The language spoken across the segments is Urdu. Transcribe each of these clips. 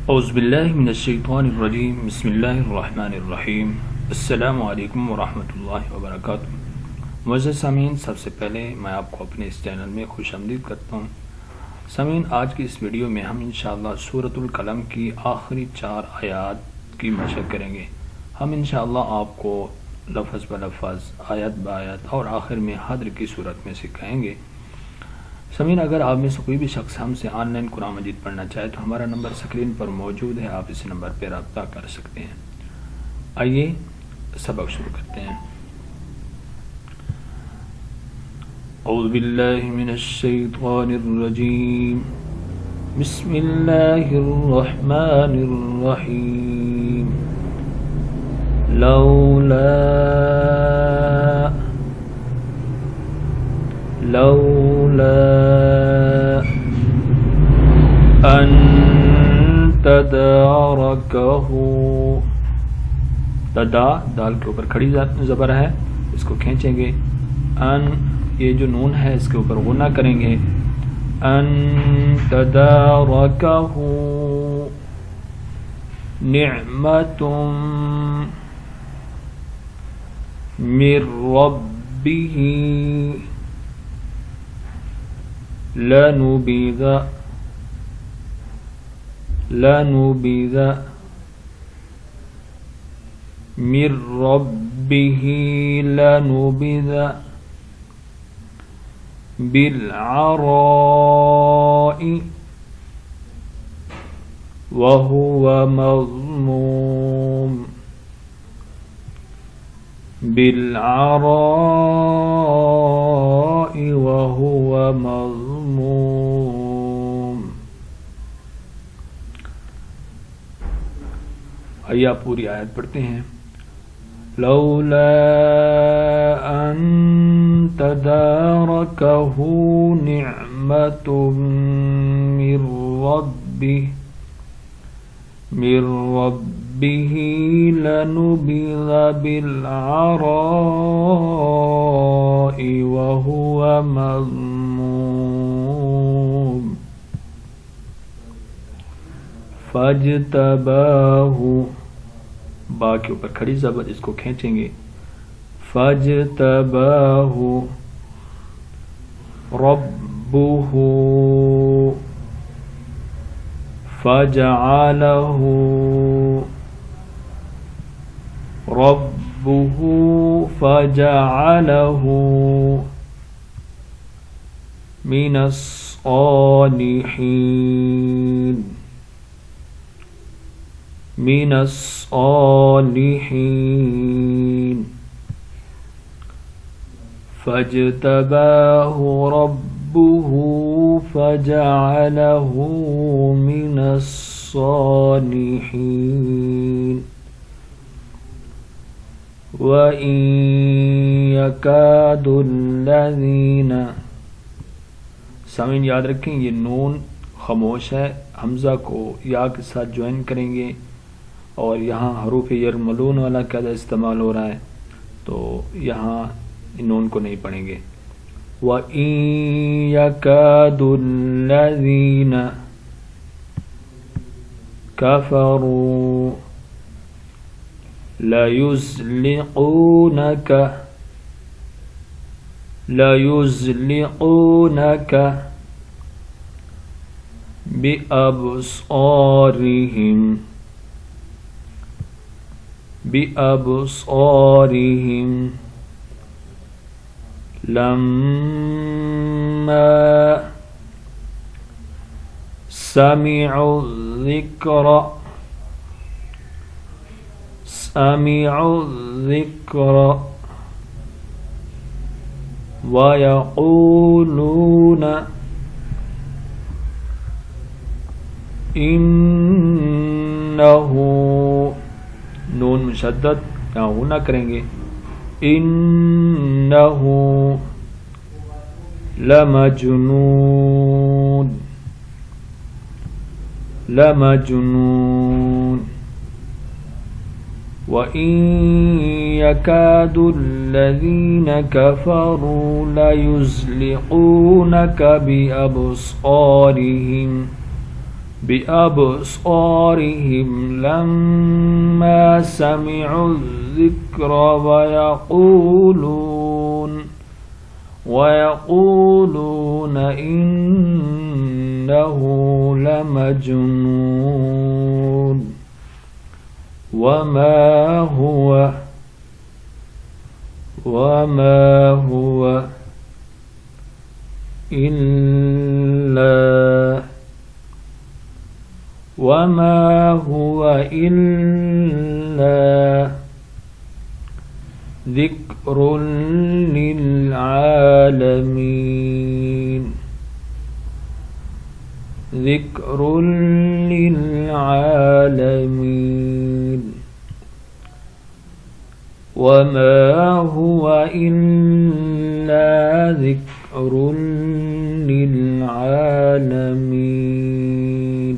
اعوذ باللہ من الشیطان الرجیم بسم اللہ الرحمن الرحیم السلام علیکم ورحمۃ اللہ وبرکاتہ۔ معزز سامعین، سب سے پہلے میں آپ کو اپنے اس چینل میں خوش آمدید کرتا ہوں۔ سامعین، آج کی اس ویڈیو میں ہم انشاءاللہ سورۃ القلم کی آخری 4 آیات کی مشق کریں گے۔ ہم انشاءاللہ آپ کو لفظ بلفظ، آیت بآیت اور آخر میں حدر کی صورت میں سکھائیں گے۔ سامعین، اگر آپ میں سے کوئی بھی شخص ہم سے آن لائن قرآن مجید پڑھنا چاہے تو ہمارا نمبر اسکرین پر موجود ہے، آپ اس نمبر پہ رابطہ کر سکتے ہیں۔ آئیے سبق شروع کرتے ہیں۔ اعوذ باللہ من الشیطان الرجیم بسم اللہ الرحمن الرحیم لولا ان تدارکہ، دال کے اوپر کھڑی زبر ہے، اس کو کھینچیں گے۔ ان، یہ جو نون ہے اس کے اوپر غنہ کریں گے۔ ان تدارکہ نعمت من ربہ لنبذ من ربه لنبذ بالعراء وهو مذموم بالعراء وهو مذموم۔ آئیے آپ پوری آیت پڑھتے ہیں۔ لولا ان تدارکہ نعمت من ربہ لنبذ بالعراء وهو مذموم فاجتباہ، با کے اوپر کھڑی زبر، اس کو کھینچیں گے۔ فاجتباہ ربہ فجعلہ من الصالحین فاجتباہ ربہ فجعلہ من الصالحین وَإِن يَكَادُ الَّذِينَ، سامعین یاد رکھیں یہ نون خاموش ہے، حمزہ کو یا کے ساتھ جوائن کریں گے، اور یہاں حروف یرملون والا قاعدہ استعمال ہو رہا ہے تو یہاں نون کو نہیں پڑھیں گے۔ وَإِن يَكَادُ الَّذِينَ كَفَرُوا لَيُزْلِقُونَكَ بِأَبْصَارِهِمْ لَمَّا سَمِعُوا الذِّكْرَ وَيَقُولُونَ إِنَّهُ، نون مشدد یہاں غنہ کریں گے، إِنَّهُ لَمَجْنُونٌ وَإِن يَكَادُ الَّذِينَ كَفَرُوا لَيُزْلِقُونَكَ بِأَبْصَارِهِمْ بأبصارهم لما سمعوا الذكر ويقولون إنه لمجنون وما هو إلا ذكر للعالمين وما هو إلا ذكر للعالمين.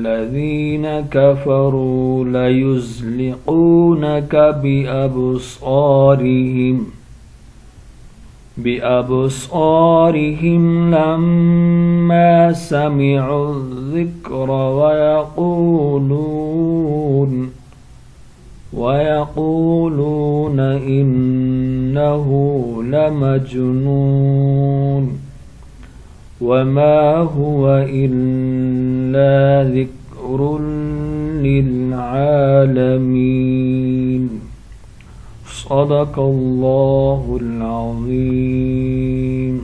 الذين كفروا ليزلقونك بأبصارهم لما سمعوا الذكر ويقولون إنه لمجنون وما هو إلا ذكر للعالمين. صدق الله العظيم.